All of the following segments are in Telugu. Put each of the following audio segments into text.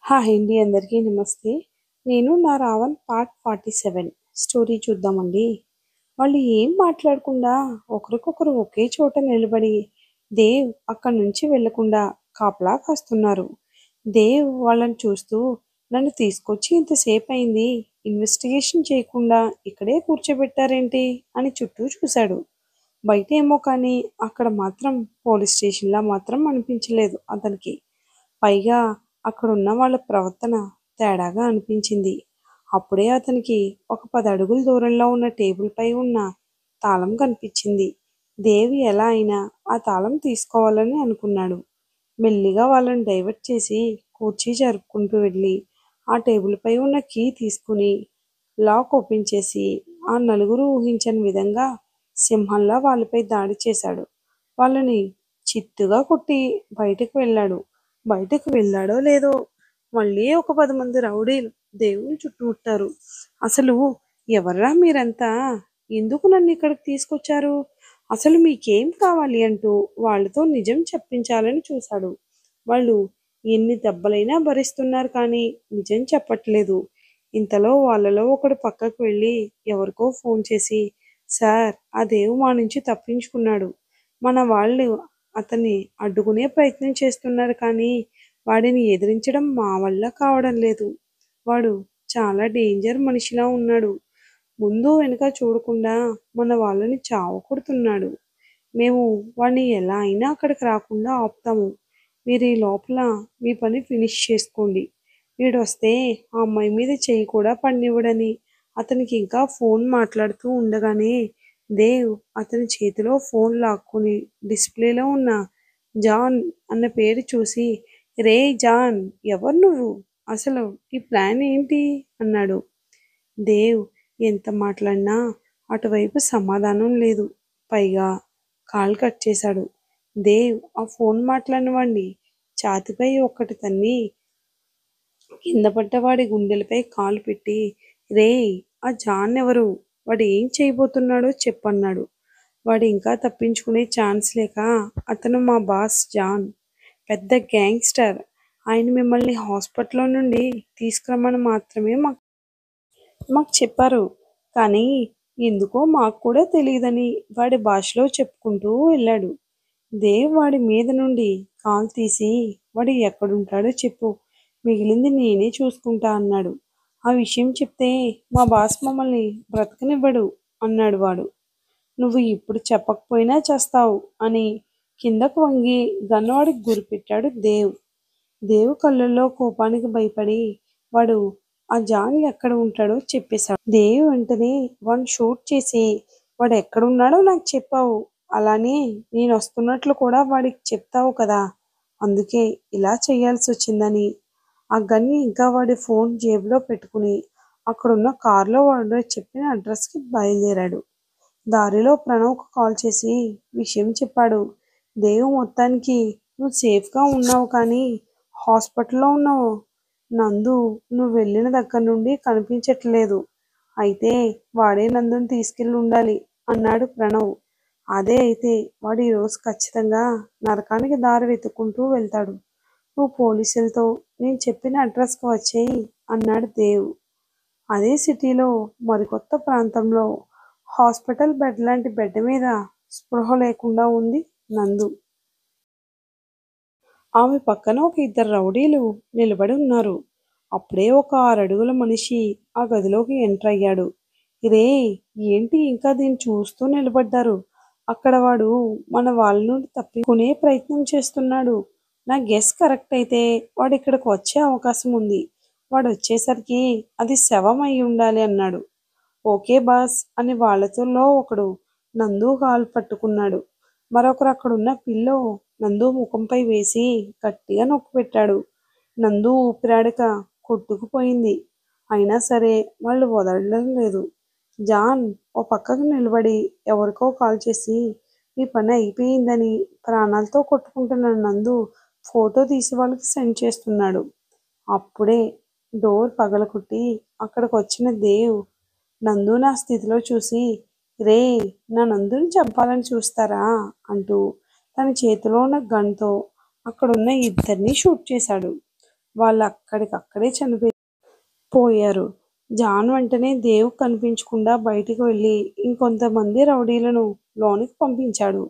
హాయ్ అండి, అందరికీ నమస్తే. నేను నా రావణ్ పార్ట్ 47 స్టోరీ చూద్దామండి. వాళ్ళు ఏం మాట్లాడకుండా ఒకరికొకరు ఒకే చోట నిలబడి దేవ్ అక్కడి నుంచి వెళ్లకుండా కాపలా కాస్తున్నారు. దేవ్ వాళ్ళని చూస్తూ, నన్ను తీసుకొచ్చి ఇంతసేపు అయింది, ఇన్వెస్టిగేషన్ చేయకుండా ఇక్కడే కూర్చోబెట్టారేంటి అని చుట్టూ చూశాడు. బయటేమో కానీ అక్కడ మాత్రం పోలీస్ స్టేషన్లా మాత్రం అనిపించలేదు అతనికి. పైగా అక్కడున్న వాళ్ళ ప్రవర్తన తేడాగా అనిపించింది. అప్పుడే అతనికి ఒక 10 అడుగుల దూరంలో ఉన్న టేబుల్పై ఉన్న తాళం కనిపించింది. దేవి ఎలా అయినా ఆ తాళం తీసుకోవాలని అనుకున్నాడు. మెల్లిగా వాళ్ళని డైవర్ట్ చేసి కుర్చీ జరుపుకుంటూ వెళ్ళి ఆ టేబుల్పై ఉన్న కీ తీసుకుని లాక్ ఓపెన్ చేసి ఆ నలుగురు ఊహించని విధంగా సింహంలా వాళ్ళపై దాడి చేశాడు. వాళ్ళని చిత్తుగా కొట్టి బయటకు వెళ్ళాడు. బయటకు వెళ్ళాడో లేదో మళ్ళీ ఒక 10 మంది రౌడీలు దేవుని చుట్టుముట్టారు. అసలు ఎవర్రా మీరంతా, ఎందుకు నన్ను ఇక్కడికి తీసుకొచ్చారు, అసలు మీకేం కావాలి అంటూ వాళ్ళతో నిజం చెప్పించాలని చూశాడు. వాళ్ళు ఎన్ని దెబ్బలైనా భరిస్తున్నారు కానీ నిజం చెప్పట్లేదు. ఇంతలో వాళ్ళలో ఒకడు పక్కకు వెళ్ళి ఎవరికో ఫోన్ చేసి, సార్, ఆ దేవు మా నుంచి తప్పించుకున్నాడు, మన వాళ్ళు అతన్ని అడ్డుకునే ప్రయత్నం చేస్తున్నారు కానీ వాడిని ఎదిరించడం మా వల్ల కావడం లేదు. వాడు చాలా డేంజర్ మనిషిలా ఉన్నాడు. ముందు వెనుక చూడకుండా మన వాళ్ళని చావకొడుతున్నాడు. మేము వాడిని ఎలా అయినా అక్కడికి రాకుండా ఆపుతాము. మీరు ఈ లోపల మీ పని ఫినిష్ చేసుకోండి. వీడొస్తే ఆ అమ్మాయి మీద చెయ్యి కూడా పడనివ్వడని అతనికి ఇంకా ఫోన్ మాట్లాడుతూ ఉండగానే దేవ్ అతని చేతిలో ఫోన్ లాక్కుని డిస్ప్లేలో ఉన్న జాన్ అన్న పేరు చూసి, రే జాన్, ఎవరు నువ్వు, అసలు ఈ ప్లాన్ ఏంటి అన్నాడు. దేవ్ ఎంత మాట్లాడినా అటువైపు సమాధానం లేదు. పైగా కాల్ కట్ చేశాడు. దేవ్ ఆ ఫోన్ మాట్లాడిన వాడిని ఛాతీపై ఒక్కటి తన్ని కింద పడ్డ వాడి గుండెలపై కాలు పెట్టి, రేయ్, ఆ జాన్ ఎవరు, వాడు ఏం చేయబోతున్నాడో చెప్పన్నాడు. వాడు ఇంకా తప్పించుకునే ఛాన్స్ లేక, అతను మా బాస్ జాన్, పెద్ద గ్యాంగ్స్టర్. ఆయన మిమ్మల్ని హాస్పిటల్లో నుండి తీసుకురమ్మని మాత్రమే మాకు చెప్పారు. కానీ ఎందుకో మాకు కూడా తెలియదని వాడి భాషలో చెప్పుకుంటూ వెళ్ళాడు. దేవ్ వాడి మీద నుండి కాల్ తీసి, వాడు ఎక్కడుంటాడో చెప్పు, మిగిలింది నేనే చూసుకుంటా అన్నాడు. ఆ విషయం చెప్తే మా బాస్ మమ్మల్ని బ్రతకనివ్వడు అన్నాడు వాడు. నువ్వు ఇప్పుడు చెప్పకపోయినా చేస్తావు అని కిందకు వంగి గన్నవాడికి గురిపెట్టాడు దేవ్. దేవ్ కళ్ళల్లో కోపానికి భయపడి వాడు ఆ జాన్ ఎక్కడ ఉంటాడో చెప్పేశాడు. దేవ్ వెంటనే వాడిని షూట్ చేసి, వాడు ఎక్కడున్నాడో నాకు చెప్పావు, అలానే నేను వస్తున్నట్లు కూడా వాడికి చెప్తావు కదా, అందుకే ఇలా చేయాల్సి వచ్చిందని ఆ గన్ని ఇంకా వాడి ఫోన్ జేబులో పెట్టుకుని అక్కడున్న కారులో వాడు చెప్పిన అడ్రస్కి బయలుదేరాడు. దారిలో ప్రణవ్కు కాల్ చేసి విషయం చెప్పాడు. దేవ్ మొత్తానికి నువ్వు సేఫ్గా ఉన్నావు కానీ హాస్పిటల్లో ఉన్నావు. నందు నువ్వు వెళ్ళిన దగ్గర నుండి కనిపించట్లేదు. అయితే వాడే నందుని తీసుకెళ్ళి ఉండాలి అన్నాడు ప్రణవ్. అదే అయితే వాడు ఈరోజు ఖచ్చితంగా నరకానికి దారి వెతుక్కుంటూ వెళ్తాడు. నువ్వు పోలీసులతో నేను చెప్పిన అడ్రస్కి వచ్చేయి అన్నాడు దేవ్. అదే సిటీలో మరికొత్త ప్రాంతంలో హాస్పిటల్ బెడ్ లాంటి బెడ్ మీద స్పృహ లేకుండా ఉంది నందు. ఆమె పక్కన ఒక 2 రౌడీలు నిలబడి ఉన్నారు. అప్పుడే ఒక 6 అడుగుల మనిషి ఆ గదిలోకి ఎంటర్ అయ్యాడు. రే, ఏంటి ఇంకా దీన్ని చూస్తూ నిలబడ్డారు, అక్కడ వాడు మన వాళ్ళ నుండి తప్పించుకునే ప్రయత్నం చేస్తున్నాడు. నా గెస్ కరెక్ట్ అయితే వాడు ఇక్కడికి వచ్చే అవకాశం ఉంది. వాడు వచ్చేసరికి అది శవం అయి ఉండాలి అన్నాడు. ఓకే బాస్ అని వాళ్ళతో ఒకడు నందు కాలు పట్టుకున్నాడు. మరొకరు అక్కడున్న పిల్లో నందు ముఖంపై వేసి గట్టిగా నొక్కి పెట్టాడు. నందు ఊపిరాడక కొట్టుకుపోయింది. అయినా సరే వాళ్ళు వదలడం లేదు. జాన్ ఓ పక్కకు నిలబడి ఎవరికో కాల్ చేసి మీ పని అయిపోయిందని ప్రాణాలతో కొట్టుకుంటున్న నందు ఫోటో తీసి వాళ్ళకి సెండ్ చేస్తున్నాడు. అప్పుడే డోర్ పగలకొట్టి అక్కడికి వచ్చిన దేవ్ నందు నా స్థితిలో చూసి, రే, నా నందుని చంపాలని చూస్తారా అంటూ తన చేతిలో ఉన్న గన్తో అక్కడున్న 2 షూట్ చేశాడు. వాళ్ళు అక్కడికక్కడే పోయారు. జాన్ వెంటనే దేవ్ కనిపించకుండా బయటికి వెళ్ళి ఇంకొంతమంది రౌడీలను లోనికి పంపించాడు.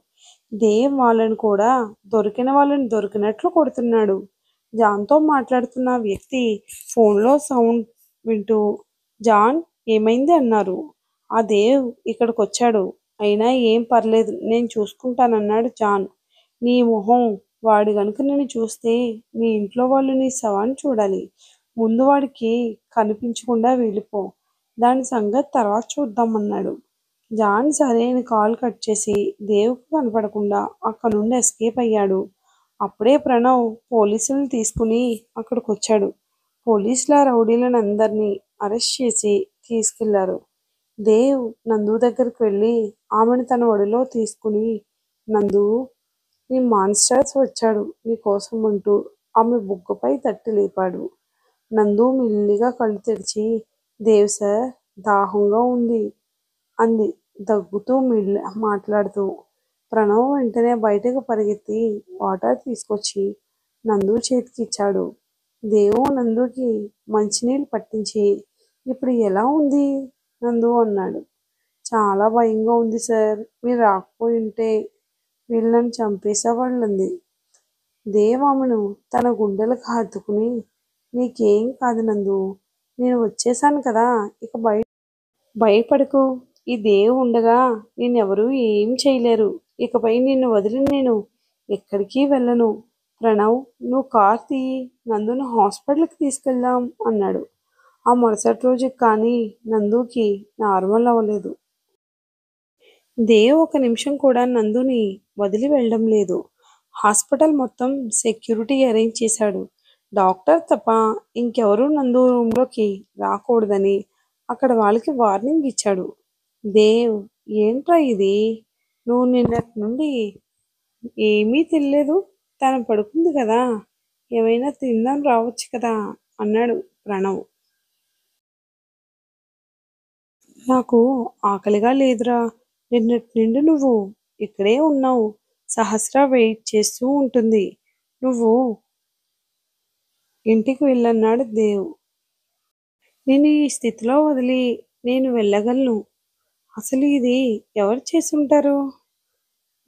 దేవ్ వాళ్ళని కూడా దొరికిన వాళ్ళని దొరికినట్లు కొడుతున్నాడు. జాన్తో మాట్లాడుతున్న వ్యక్తి ఫోన్లో సౌండ్ వింటూ జాన్ ఏమైంది అన్నారు. ఆ దేవ్ ఇక్కడికొచ్చాడు. అయినా ఏం పర్లేదు నేను చూసుకుంటానన్నాడు జాన్. నీ మొహం, వాడు గనుక నిన్ను చూస్తే మీ ఇంట్లో వాళ్ళు నీ శవాన్ని చూడాలి. ముందు వాడికి కనిపించకుండా వెళ్ళిపో. దాని సంగతి తర్వాత చూద్దామన్నాడు. జాన్ సరే అని కాల్ కట్ చేసి దేవుకు కనపడకుండా అక్కడి నుండి ఎస్కేప్ అయ్యాడు. అప్పుడే ప్రణవ్ పోలీసులను తీసుకుని అక్కడికొచ్చాడు. పోలీసులు ఆ రౌడీలను అందరినీ అరెస్ట్ చేసి తీసుకెళ్లారు. దేవ్ నందు దగ్గరికి వెళ్ళి ఆమెను తన ఒడిలో తీసుకుని, నందు, నీ మాన్స్టర్స్ వచ్చాడు నీ కోసం అంటూ ఆమె బుగ్గపై తట్టి లేపాడు. నందు మెల్లిగా కళ్ళు తెరిచి, దేవ్ సార్, దాహంగా ఉంది అంది దగ్గుతూ మాట్లాడుతూ. ప్రణవ్ వెంటనే బయటకు పరిగెత్తి వాటర్ తీసుకొచ్చి నందు చేతికి ఇచ్చాడు. దేవు నందుకి మంచినీళ్ళు పట్టించి, ఇప్పుడు ఎలా ఉంది నందు అన్నాడు. చాలా భయంగా ఉంది సార్. మీరు రాకపోయి ఉంటే వీళ్ళు నన్ను చంపేసేవాళ్ళంది. దేవ్ ఆమెను తన గుండెలకు హత్తుకుని, నీకేం కాదు నందు, నేను వచ్చేసాను కదా, ఇక భయపడకు. ఈ దేవ్ ఉండగా నిన్నెవరూ ఏం చేయలేరు. ఇకపై నిన్ను వదిలి నేను ఎక్కడికి వెళ్ళను. ప్రణవ్, నువ్వు కార్ తీయి, నందును హాస్పిటల్కి తీసుకెళ్దాం అన్నాడు. ఆ మరుసటి రోజుకి కానీ నందుకి నార్మల్ అవ్వలేదు. దేవ్ ఒక నిమిషం కూడా నందుని వదిలి వెళ్ళడం లేదు. హాస్పిటల్ మొత్తం సెక్యూరిటీ అరేంజ్ చేశాడు. డాక్టర్ తప్ప ఇంకెవరూ నందు రూంలోకి రాకూడదని అక్కడ వాళ్ళకి వార్నింగ్ ఇచ్చాడు. దేవ్, ఏంట్రా ఇది? నువ్వు నిన్నటి నుండి ఏమీ తినలేదు. తను పడుకుంది కదా, ఏమైనా తిందాం రావచ్చు కదా అన్నాడు ప్రణవ్. నాకు ఆకలిగా లేదురా. నిన్నటి నుండి నువ్వు ఇక్కడే ఉన్నావు. సహస్ర వెయిట్ చేస్తూ ఉంటుంది. నువ్వు ఇంటికి వెళ్ళన్నాడు దేవ్. నేను ఈ స్థితిలో వదిలి నేను వెళ్ళగలను. అసలు ఇది ఎవరు చేసుంటారు?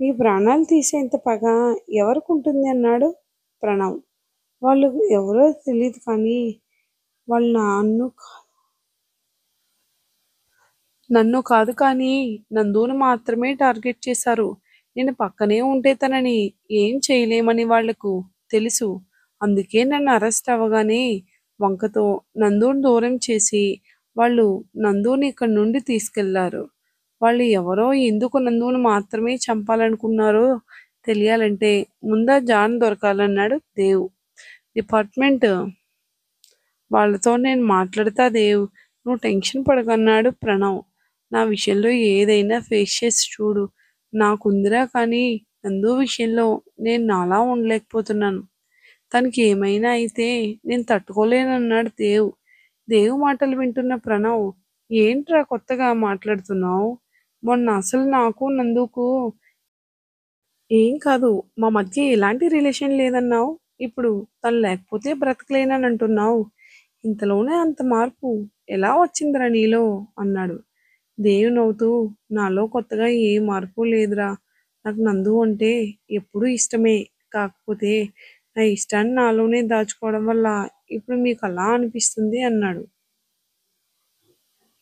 నీ ప్రాణాలు తీసేంత పగ ఎవరికుంటుంది అన్నాడు ప్రణవ్. వాళ్ళు ఎవరో తెలియదు కానీ వాళ్ళు నన్ను కాదు కానీ నందును మాత్రమే టార్గెట్ చేశారు. నేను పక్కనే ఉంటే తనని ఏం చేయలేమని వాళ్లకు తెలుసు. అందుకే నన్ను అరెస్ట్ అవ్వగానే వంకతో నందుని దూరం చేసి వాళ్ళు నందుని ఇక్కడి నుండి తీసుకెళ్లారు. వాళ్ళు ఎవరో ఎందుకు నందుని మాత్రమే చంపాలనుకున్నారో తెలియాలంటే ముందా జాన్ దొరకాలన్నాడు దేవ్. డిపార్ట్మెంట్ వాళ్ళతో నేను మాట్లాడతా దేవ్, నువ్వు టెన్షన్ పడకన్నాడు ప్రణవ్. నా విషయంలో ఏదైనా ఫేస్ చేసి చూడు. నాకుందిరా కానీ నందు విషయంలో నేను నాలా ఉండలేకపోతున్నాను. తనకి ఏమైనా అయితే నేను తట్టుకోలేనన్నాడు దేవ్. దేవ్ మాటలు వింటున్న ప్రణవ్, ఏంట్రా కొత్తగా మాట్లాడుతున్నావు? మొన్న అసలు నాకు నందుకు ఏం కాదు, మా మధ్య ఎలాంటి రిలేషన్ లేదన్నావు. ఇప్పుడు తను లేకపోతే బ్రతకలేనని అంటున్నావు. ఇంతలోనే అంత మార్పు ఎలా వచ్చిందిరా నీలో అన్నాడు. దేవ్ నవ్వుతూ, నాలో కొత్తగా ఏ మార్పు లేదురా. నాకు నందు అంటే ఎప్పుడూ ఇష్టమే. కాకపోతే నా ఇష్టాన్ని నాలోనే దాచుకోవడం వల్ల ఇప్పుడు మీకు అలా అనిపిస్తుంది అన్నాడు.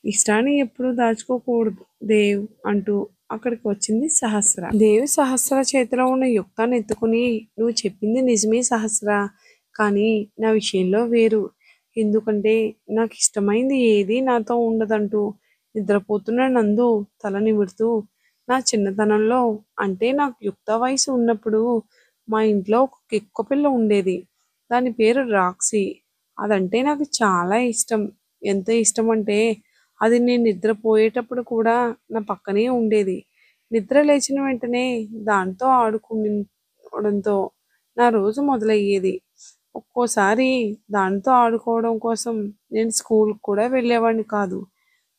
ఇష్టాన్ని ఎప్పుడూ దాచుకోకూడదు దేవ్ అంటూ అక్కడికి వచ్చింది సహస్ర. దేవ్ సహస్ర చేతిలో ఉన్న యుక్తాన్ని ఎత్తుకుని, నువ్వు చెప్పింది నిజమే సహస్ర, కానీ నా విషయంలో వేరు. ఎందుకంటే నాకు ఇష్టమైంది ఏదీ నాతో ఉండదంటూ నిద్రపోతున్న నందు తల నిమురుతూ, నా చిన్నతనంలో అంటే నాకు యుక్త వయసు ఉన్నప్పుడు మా ఇంట్లో ఒక కుక్క పిల్ల ఉండేది. దాని పేరు రాక్సీ. అదంటే నాకు చాలా ఇష్టం. ఎంత ఇష్టం అంటే అది నేను నిద్రపోయేటప్పుడు కూడా నా పక్కనే ఉండేది. నిద్ర లేచిన వెంటనే దాంతో ఆడుకోవడంతో నా రోజు మొదలయ్యేది. ఒక్కోసారి దాంతో ఆడుకోవడం కోసం నేను స్కూల్కి కూడా వెళ్ళేవాడిని కాదు.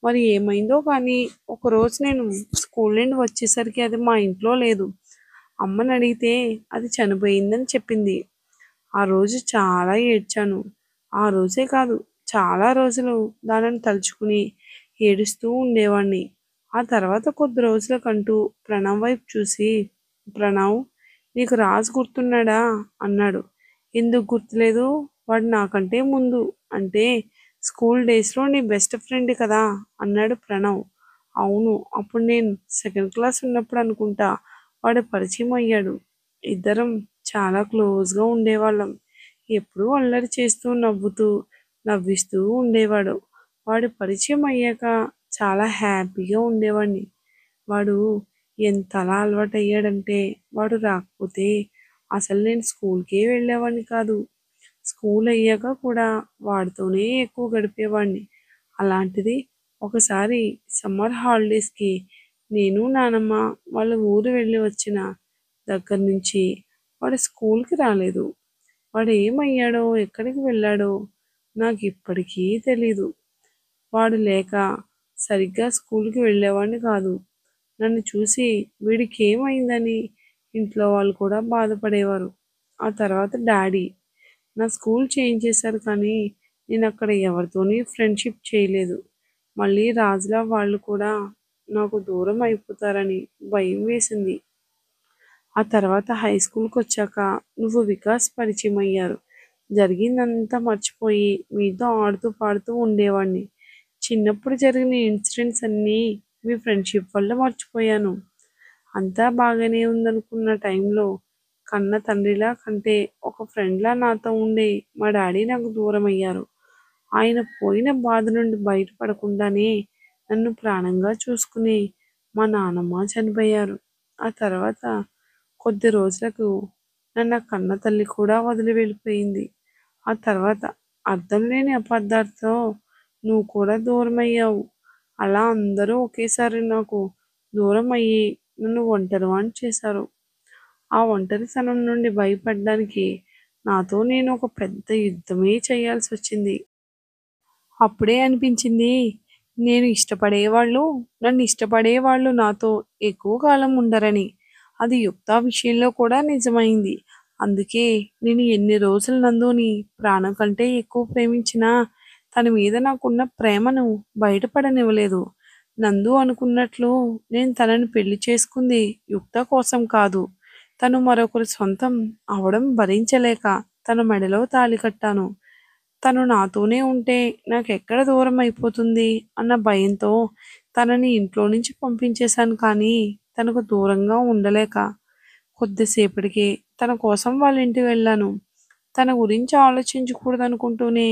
మరి ఏమైందో కానీ ఒకరోజు నేను స్కూల్ నుండి వచ్చేసరికి అది మా ఇంట్లో లేదు. అమ్మని అడిగితే అది చనిపోయిందని చెప్పింది. ఆ రోజు చాలా ఏడ్చాను. ఆ రోజే కాదు, చాలా రోజులు దానిని తలుచుకుని ఏడుస్తూ ఉండేవాణ్ణి. ఆ తర్వాత కొద్ది రోజులకంటూ ప్రణవ్ వైపు చూసి, "ప్రణవ్, నీకు రాజు గుర్తున్నాడా?" అన్నాడు. "ఎందుకు గుర్తులేదు? వాడు నాకంటే ముందు, అంటే స్కూల్ డేస్‌లో నీ బెస్ట్ ఫ్రెండ్ కదా!" అన్నాడు ప్రణవ్. "అవును, అప్పుడు నేను సెకండ్ క్లాస్ ఉన్నప్పుడు అనుకుంటా వాడు పరిచయం అయ్యాడు. ఇద్దరం చాలా క్లోజ్‌గా ఉండేవాళ్ళం. ఎప్పుడూ అల్లరి చేస్తూ, నవ్విస్తూ ఉండేవాడు. వాడు పరిచయం అయ్యాక చాలా హ్యాపీగా ఉండేవాడిని. వాడు ఎంతలా అలవాటయ్యాడంటే, వాడు రాకపోతే అసలు నేను స్కూల్‌కే వెళ్ళేవాడిని కాదు. స్కూల్ అయ్యాక కూడా వాడితోనే ఎక్కువ గడిపేవాడిని. అలాంటిది ఒకసారి సమ్మర్ హాలిడేస్‌కి నేను, నానమ్మ వాళ్ళ ఊరు వెళ్ళి వచ్చిన దగ్గర నుంచి వాడు స్కూల్‌కి రాలేదు. వాడు ఏమయ్యాడో, ఎక్కడికి వెళ్ళాడో నాకిప్పటికీ తెలీదు. వాడు లేక సరిగ్గా స్కూల్‌కి వెళ్ళేవాడిని కాదు. నన్ను చూసి వీడికేమైందని ఇంట్లో వాళ్ళు కూడా బాధపడేవారు. ఆ తర్వాత డాడీ నా స్కూల్ చేంజ్ చేశారు, కానీ నేనక్కడ ఎవరితోని ఫ్రెండ్‌షిప్ చేయలేదు. మళ్ళీ రాజులా వాళ్ళు కూడా నాకు దూరం అయిపోతారని భయం వేసింది. ఆ తర్వాత హై స్కూల్‌కొచ్చాక నువ్వు, వికాస్ పరిచయమయ్యారు. జరిగిందంతా మర్చిపోయి మీతో ఆడుతూ పాడుతూ ఉండేవాడిని. చిన్నప్పుడు జరిగిన ఇన్సిడెంట్స్ అన్నీ మీ ఫ్రెండ్‌షిప్ వల్ల మర్చిపోయాను. అంతా బాగానే ఉందనుకున్న టైంలో కన్న తండ్రిలా కంటే ఒక ఫ్రెండ్‌లా నాతో ఉండే మా డాడీ నాకు దూరమయ్యారు. ఆయన పోయిన బాధ నుండి బయటపడకుండానే నన్ను ప్రాణంగా చూసుకునే మా నానమ్మ చనిపోయారు. ఆ తర్వాత కొద్ది రోజులకు నన్ను కన్న తల్లి కూడా వదిలి వెళ్ళిపోయింది. ఆ తర్వాత అర్థం లేని అపార్థాలతో నువ్వు కూడా దూరమయ్యావు. అలా అందరూ ఒకేసారి నాకు దూరం అయ్యి నన్ను ఒంటరివాణ్ణి చేశారు. ఆ ఒంటరితనం నుండి బయటపడడానికి నాతో నేను ఒక పెద్ద యుద్ధమే చేయాల్సొచ్చింది. అప్పుడే అనిపించింది, నన్ను ఇష్టపడేవాళ్ళు నాతో ఎక్కువ కాలం ఉండరని. అది యుక్త విషయంలో కూడా నిజమైంది. అందుకే నేను ఎన్ని రోజులు నందుని ప్రాణం కంటే ఎక్కువ ప్రేమించినా తన మీద నాకున్న ప్రేమను బయటపడనివ్వలేదు. నందు అనుకున్నట్లు నేను తనని పెళ్లి చేసుకుంది యుక్త కోసం కాదు. తను మరొకరి సొంతం అవడం భరించలేక తన మెడలో తాళి కట్టాను. తను నాతోనే ఉంటే నాకెక్కడ దూరం అయిపోతుంది అన్న భయంతో తనని ఇంట్లో నుంచి పంపించేశాను, కానీ తనకు దూరంగా ఉండలేక కొద్దిసేపటికే తన కోసం వాళ్ళ ఇంటికి వెళ్ళాను. తన గురించి ఆలోచించకూడదనుకుంటూనే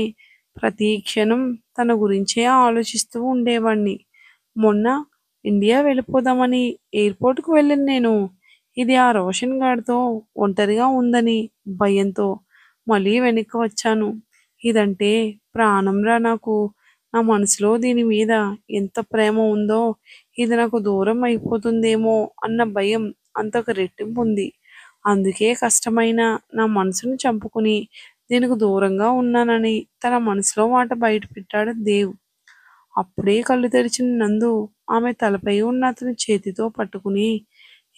ప్రతి క్షణం తన గురించే ఆలోచిస్తూ ఉండేవాణ్ణి. మొన్న ఇండియా వెళ్ళిపోదామని ఎయిర్‌పోర్ట్‌కి వెళ్ళిన నేను, ఇది ఆ రోషన్ గాడితో ఒంటరిగా ఉందని భయంతో మళ్ళీ వెనక్కి వచ్చాను. ఇదంటే ప్రాణంరా నాకు. నా మనసులో దీని మీద ఎంత ప్రేమ ఉందో, ఇది నాకు దూరం అయిపోతుందేమో అన్న భయం అంతకు రెట్టింపుంది. అందుకే కష్టమైన నా మనసును చంపుకుని దీనికి దూరంగా ఉన్నానని తన మనసులో మాట బయటపెట్టాడు దేవ్. అప్పుడే కళ్ళు తెరిచిన నందు ఆమె తలపై ఉన్న అతని చేతితో పట్టుకుని,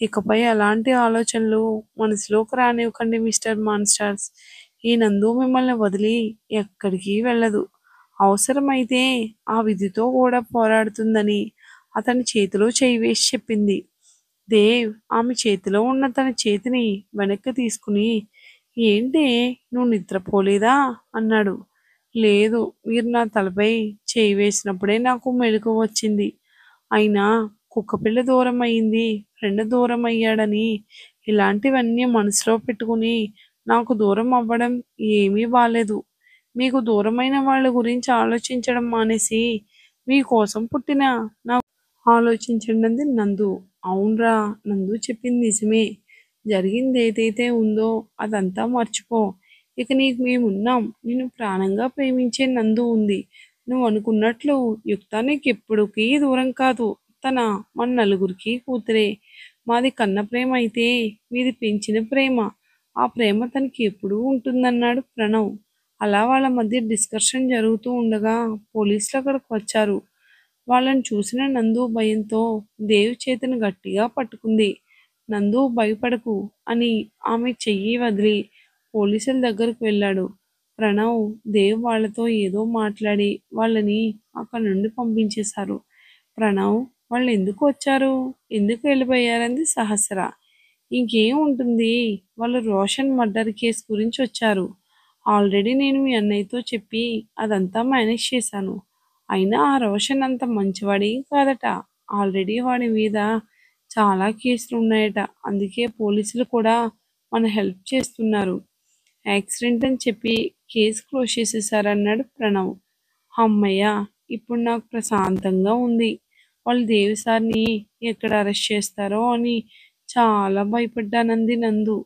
ఇకపై అలాంటి ఆలోచనలు మనసులోకి రానివ్వకండి మిస్టర్ మాన్స్టర్స్. ఈ నందు మిమ్మల్ని వదిలి ఎక్కడికి వెళ్ళదు. అవసరమైతే ఆ విధితో కూడా పోరాడుతుందని అతని చేతిలో చేయి వేసి చెప్పింది. దేవ్ ఆమె చేతిలో ఉన్న తన చేతిని వెనక్కి తీసుకుని, ఏంటే, నువ్వు నిద్రపోలేదా అన్నాడు. లేదు, మీరు నా తలపై చేయి వేసినప్పుడే నాకు మెలకువ వచ్చింది. అయినా కుక్కపిల్ల దూరం అయింది, ఫ్రెండ్ దూరం అయ్యాడని ఇలాంటివన్నీ మనసులో పెట్టుకుని నాకు దూరం అవ్వడం ఏమీ బాలేదు. మీకు దూరమైన వాళ్ళ గురించి ఆలోచించడం మానేసి మీకోసం పుట్టిన నా ఆలోచించండి నందు. అవునరా, నందు చెప్పింది నిజమే. జరిగింది ఏదైతే ఉందో అదంతా మర్చిపో. ఇక నీకు మేమున్నాం. నిన్ను ప్రాణంగా ప్రేమించే నందు ఉంది. నువ్వు అనుకున్నట్లు యుక్త నీకెప్పుడుకీ దూరం కాదు. తన మన నలుగురికి కూతురే. మాది కన్న ప్రేమ అయితే మీది పెంచిన ప్రేమ. ఆ ప్రేమ తనకి ఎప్పుడూ ఉంటుందన్నాడు ప్రణవ్. అలా వాళ్ళ మధ్య డిస్కషన్ జరుగుతూ ఉండగా పోలీసులు అక్కడికి వచ్చారు. వాళ్ళని చూసిన నందు భయంతో దేవ్ చేతిని గట్టిగా పట్టుకుంది. నందు, భయపడకు అని ఆమె చెయ్యి వదిలి పోలీసుల దగ్గరకు వెళ్ళాడు. ప్రణవ్, దేవ్ వాళ్ళతో ఏదో మాట్లాడి వాళ్ళని అక్కడ నుండి పంపించేశారు. ప్రణవ్, వాళ్ళు ఎందుకు వచ్చారు, ఎందుకు వెళ్ళిపోయారంది సహస్ర. ఇంకేం ఉంటుంది, వాళ్ళు రోషన్ మర్డర్ కేసు గురించి వచ్చారు. ఆల్రెడీ నేను మీ అన్నయ్యతో చెప్పి అదంతా మేనేజ్ చేశాను. అయినా ఆ రోషన్ అంత మంచివాడి కాదట. ఆల్రెడీ వాడి మీద చాలా కేసులు ఉన్నాయట. అందుకే పోలీసులు కూడా మన హెల్ప్ చేస్తున్నారు. యాక్సిడెంట్ అని చెప్పి కేసు క్లోజ్ చేసేసారన్నాడు ప్రణవ్. అమ్మయ్య, ఇప్పుడు నాకు ప్రశాంతంగా ఉంది. వాళ్ళు దేవి సార్ని ఎక్కడ అరెస్ట్ చేస్తారో అని చాలా భయపడ్డానంది నందు.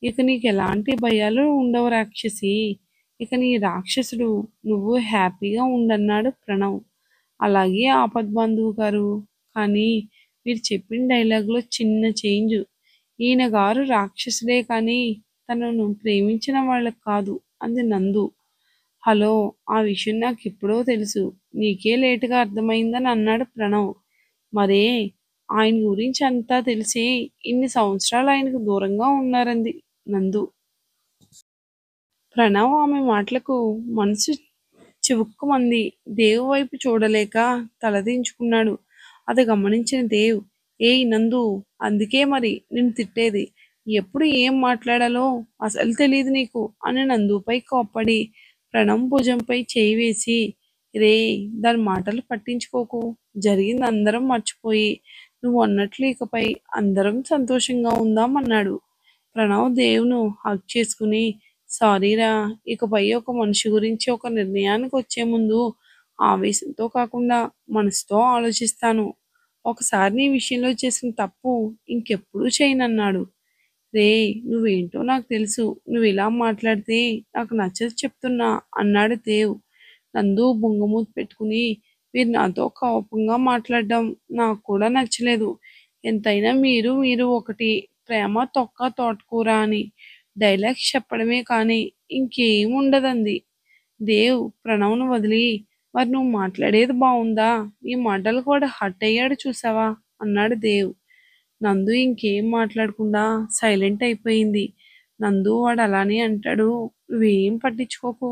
ఇక నీకు ఎలాంటి భయాలు ఉండవు రాక్షసి. ఇక నీ రాక్షసుడు నువ్వు హ్యాపీగా ఉండన్నాడు ప్రణవ్. అలాగే ఆపద్బాంధువు గారు. కానీ మీరు చెప్పిన డైలాగ్లో చిన్న చేంజ్. ఈయన గారు రాక్షసుడే కానీ తనను ప్రేమించిన వాళ్ళకు కాదు అంది నందు. హలో, ఆ విషయం నాకు ఎప్పుడో తెలుసు. నీకే లేటుగా అర్థమైందని అన్నాడు ప్రణవ్. మరే, ఆయన గురించి అంతా తెలిసి ఇన్ని సంవత్సరాలు ఆయనకు దూరంగా ఉన్నారంది నందు. ప్రణవ్ ఆమె మాటలకు మనసు చివుక్కుమంది. దేవు వైపు చూడలేక తలదించుకున్నాడు. అది గమనించిన దేవ్, ఏయ్ నందు, అందుకే మరి నిన్ను తిట్టేది. ఎప్పుడు ఏం మాట్లాడాలో అసలు తెలియదు నీకు అని నందుపై కోప్పడి ప్రణవ్ భుజంపై చేయి వేసి, రే, దాని మాటలు పట్టించుకోకు. జరిగింది అందరం మర్చిపోయి నువ్వు అన్నట్లు ఇకపై అందరం సంతోషంగా ఉందాం అన్నాడు. ప్రణవ్ దేవును హగ్ చేసుకుని, సారీరా, ఇకపై ఒక మనిషి గురించి ఒక నిర్ణయానికి వచ్చే ముందు ఆవేశంతో కాకుండా మనసుతో ఆలోచిస్తాను. ఒకసారి నీ విషయంలో చేసిన తప్పు ఇంకెప్పుడూ చేయనన్నాడు. రే, నువ్వేంటో నాకు తెలుసు. నువ్వు ఇలా మాట్లాడితే నాకు నచ్చదు చెప్తున్నా అన్నాడు దేవ్. నందు బొంగమూతి పెట్టుకుని, మీరు నాతో కోపంగా మాట్లాడడం నాకు కూడా నచ్చలేదు. ఎంతైనా మీరు మీరు ఒకటి, ప్రేమ తొక్క తోటకూర అని డైలాగ్స్ చెప్పడమే కానీ ఇంకేం ఉండదంది. దేవ్ ప్రణవ్ను వదిలి, మరి నువ్వు మాట్లాడేది బాగుందా, ఈ మాటలు కూడా హట్ అయ్యాడు చూసావా అన్నాడు దేవ్. నందు ఇంకేం మాట్లాడకుండా సైలెంట్ అయిపోయింది. నందు వాడు అలానే అంటాడు, నువ్వేం పట్టించుకోకు.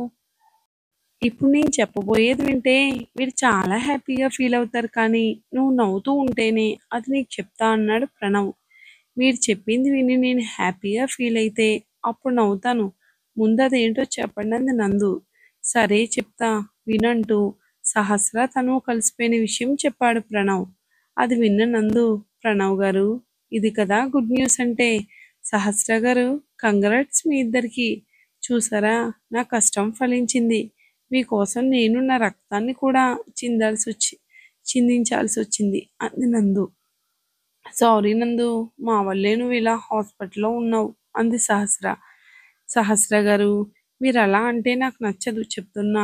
ఇప్పుడు నేను చెప్పబోయేది వింటే మీరు చాలా హ్యాపీగా ఫీల్ అవుతారు కానీ నువ్వు నవ్వుతూ ఉంటేనే అది నీకు చెప్తా అన్నాడు ప్రణవ్. మీరు చెప్పింది విని నేను హ్యాపీగా ఫీల్ అయితే అప్పుడు నవ్వుతాను. ముందు అదేంటో చెప్పండి అంది నందు. సరే చెప్తా వినంటూ సహస్ర తను కలిసిపోయిన విషయం చెప్పాడు ప్రణవ్. అది విన్న నందు, ప్రణవ్ గారు, ఇది కదా గుడ్ న్యూస్ అంటే. సహస్ర గారు, కంగ్రాట్స్ మీ ఇద్దరికి. చూసారా, నా కష్టం ఫలించింది. మీకోసం నేను నా రక్తాన్ని కూడా చిందించాల్సి వచ్చింది అంది నందు. సారీ నందు, మా వల్లే నువ్వు ఇలా హాస్పిటల్లో ఉన్నావు అంది సహస్ర. సహస్ర గారు, మీరు అలా అంటే నాకు నచ్చదు చెప్తున్నా.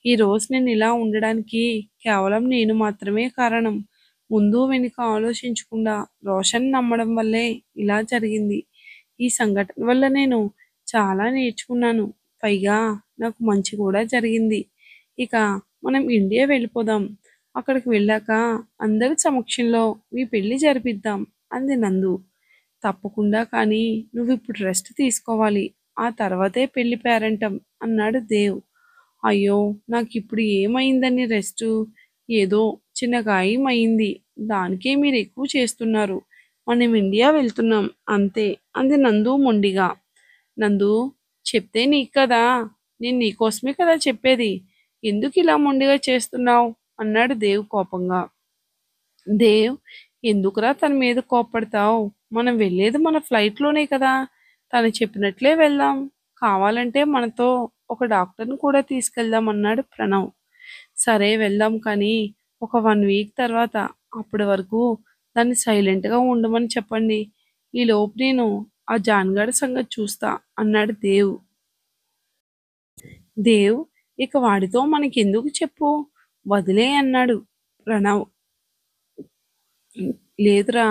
ఈరోజు నేను ఇలా ఉండడానికి కేవలం నేను మాత్రమే కారణం. ముందు వెనుక ఆలోచించకుండా రోషన్ నమ్మడం వల్లే ఇలా జరిగింది. ఈ సంఘటన వల్ల నేను చాలా నేర్చుకున్నాను. పైగా నాకు మంచి కూడా జరిగింది. ఇక మనం ఇండియా వెళ్ళిపోదాం. అక్కడికి వెళ్ళాక అందరి సమక్షంలో మీ పెళ్లి జరిపిద్దాం అంది నందు. తప్పకుండా, కానీ నువ్వు ఇప్పుడు రెస్ట్ తీసుకోవాలి. ఆ తర్వాతే పెళ్లి పేరంటం అన్నాడు దేవ్. అయ్యో, నాకు ఇప్పుడు ఏమైందని రెస్టు? ఏదో చిన్న గాయం అయింది. దానికే మీరు ఎక్కువ చేస్తున్నారు. మనం ఇండియా వెళ్తున్నాం అంతే అంది నందు మొండిగా. నందు, చెప్తే నీకు కదా, నేను నీకోసమే కదా చెప్పేది. ఎందుకు ఇలా మొండిగా చేస్తున్నావు అన్నాడు దేవ్ కోపంగా. దేవ్, ఎందుకురా తన మీద కోప్పడతావు? మనం వెళ్ళేది మన ఫ్లైట్లోనే కదా. తను చెప్పినట్లే వెళ్దాం. కావాలంటే మనతో ఒక డాక్టర్ని కూడా తీసుకెళ్దాం అన్నాడు ప్రణవ్. సరే వెళ్దాం, కానీ ఒక 1 వీక్ తర్వాత. అప్పటి వరకు దాన్ని సైలెంట్గా ఉండమని చెప్పండి. ఈలోపు నేను ఆ జాన్గాడి సంగతి చూస్తా అన్నాడు దేవ్. దేవ్, ఇక వాడితో మనకెందుకు చెప్పు, వదిలే అన్నాడు ప్రణవ్. లేదురా,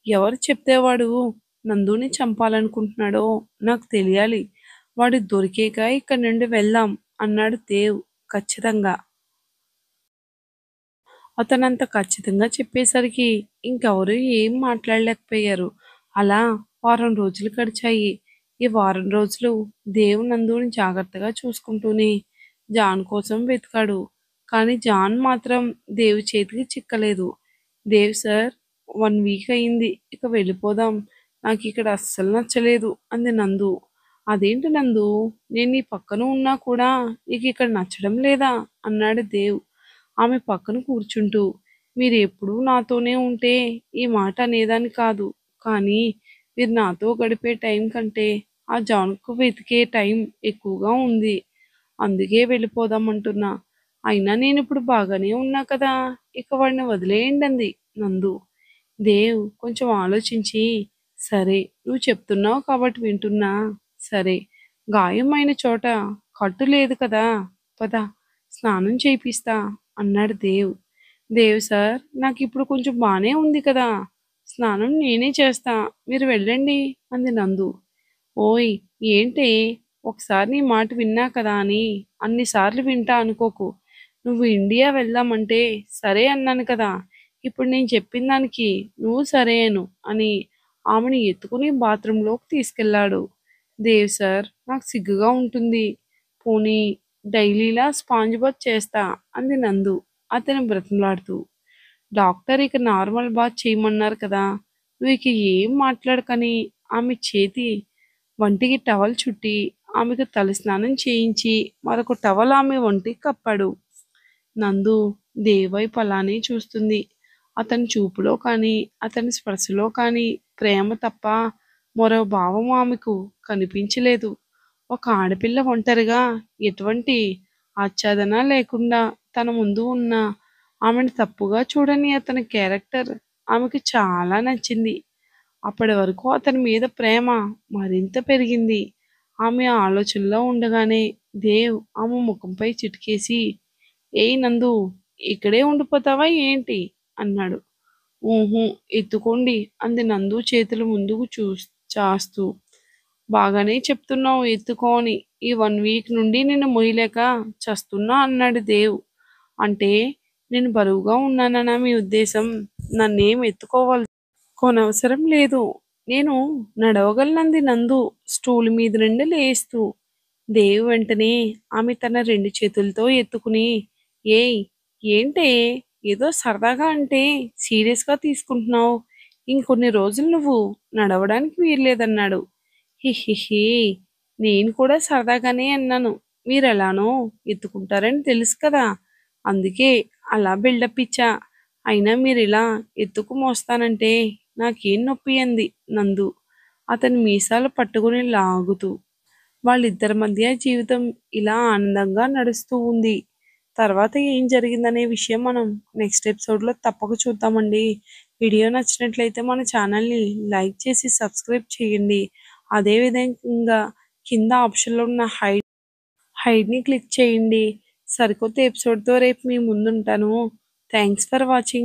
ఎవరు చెప్తే వాడు నందుని చంపాలనుకుంటున్నాడో నాకు తెలియాలి. వాడు దొరికేక ఇక్కడి నుండి వెళ్దాం అన్నాడు దేవ్ ఖచ్చితంగా. అతనంత ఖచ్చితంగా చెప్పేసరికి ఇంకెవరూ ఏం మాట్లాడలేకపోయారు. అలా వారం రోజులు గడిచాయి. ఈ వారం రోజులు దేవ్ నందుని జాగ్రత్తగా చూసుకుంటూనే జాన్ కోసం వెతికాడు. కానీ జాన్ మాత్రం దేవ్ చేతికి చిక్కలేదు. దేవ్ సార్, 1 వీక్ అయింది. ఇక వెళ్ళిపోదాం. నాకిక్కడ అస్సలు నచ్చలేదు అంది నందు. అదేంటి నందు, నేను నీ పక్కన ఉన్నా కూడా నీకిక్కడ నచ్చడం లేదా అన్నాడు దేవ్ ఆమె పక్కన కూర్చుంటూ. మీరు ఎప్పుడూ నాతోనే ఉంటే ఈ మాట అనేదాన్ని కాదు. కానీ మీరు నాతో గడిపే టైం కంటే ఆ జాన్కు వెతికే టైం ఎక్కువగా ఉంది. అందుకే వెళ్ళిపోదామంటున్నా. అయినా నేనిప్పుడు బాగానే ఉన్నా కదా, ఇక వాడిని వదిలేయండి అంది నందు. దేవ్ కొంచెం ఆలోచించి, సరే నువ్వు చెప్తున్నావు కాబట్టి వింటున్నా. సరే, గాయమైన చోట కట్టు లేదు కదా, పద స్నానం చేయిపిస్తా అన్నాడు దేవ్. దేవ్ సార్, నాకిప్పుడు కొంచెం బానే ఉంది కదా, స్నానం నేనే చేస్తా, మీరు వెళ్ళండి అంది నందు. ఓయ్ ఏంటే, ఒకసారి నీ మాట విన్నా కదా అని అన్నిసార్లు వింటా అనుకోకు. నువ్వు ఇండియా వెళ్దామంటే సరే అన్నాను కదా, ఇప్పుడు నేను చెప్పిన దానికి నువ్వు సరేను అని ఆమెను ఎత్తుకుని బాత్రూంలోకి తీసుకెళ్ళాడు. దేవ్ సార్, నాకు సిగ్గుగా ఉంటుంది. పోనీ డైలీలా స్పాంజ్ బాత్ చేస్తా అంది నందు అతను బ్రతిమలాడుతూ. డాక్టర్ ఇక నార్మల్ బాత్ చేయమన్నారు కదా, నువ్వు ఇక ఏం మాట్లాడకని ఆమె చేతి వంటికి టవల్ చుట్టి ఆమెకు తలస్నానం చేయించి మరొక టవల్ ఆమె ఒంటికి కప్పాడు. నందు దేవైపు అలానే చూస్తుంది. అతని చూపులో కానీ అతని స్పర్శలో కానీ ప్రేమ తప్ప మరో భావం ఆమెకు కనిపించలేదు. ఒక ఆడపిల్ల ఒంటరిగా ఎటువంటి ఆచ్ఛాదన లేకుండా తన ముందు ఉన్న ఆమెను తప్పుగా చూడని అతని క్యారెక్టర్ ఆమెకు చాలా నచ్చింది. అప్పటి వరకు అతని మీద ప్రేమ మరింత పెరిగింది. ఆమె ఆలోచనలో ఉండగానే దేవ్ ఆమె ముఖంపై చిటికేసి, ఏయ్ నందు, ఇక్కడే ఉండిపోతావా ఏంటి అన్నాడు. ఊహు, ఎత్తుకోండి అంది నందు చేతులు ముందుకు చాస్తూ. బాగానే చెప్తున్నావు ఎత్తుకో అని. ఈ 1 వీక్ నుండి నిన్ను మొయ్యలేక చస్తున్నా అన్నాడు దేవ్. అంటే నేను బరువుగా ఉన్నాననా మీ ఉద్దేశం? నన్నేం ఎత్తుకోవాలి కొనవసరం లేదు. నేను నడవగలనంది నందు స్టూల్ మీద నుండి లేస్తూ. దేవ్ వెంటనే ఆమె తన 2 చేతులతో ఎత్తుకుని, ఏయ్ ఏంటే, ఏదో సరదాగా అంటే సీరియస్గా తీసుకుంటున్నావు. ఇంకొన్ని రోజులు నువ్వు నడవడానికి వీల్లేదన్నాడు. హిహిహి, నేను కూడా సరదాగానే అన్నాను. మీరెలానో ఎత్తుకుంటారని తెలుసు కదా, అందుకే అలా బిల్డప్ ఇచ్చా. అయినా మీరిలా ఎత్తుకు మోస్తానంటే నాకేం నొప్పి అంది నందు అతని మీసాలు పట్టుకుని లాగుతూ. వాళ్ళిద్దరి మధ్య జీవితం ఇలా ఆనందంగా నడుస్తూ ఉంది. తర్వాత ఏం జరిగిందనే విషయం మనం నెక్స్ట్ ఎపిసోడ్లో తప్పక చూద్దామండి. వీడియో నచ్చినట్లయితే మన ఛానల్ని లైక్ చేసి సబ్స్క్రైబ్ చేయండి. అదేవిధంగా కింద ఆప్షన్లో ఉన్న హైడ్ని క్లిక్ చేయండి. సరికొత్త ఎపిసోడ్తో రేపు మీ ముందుంటాను. Thanks for watching.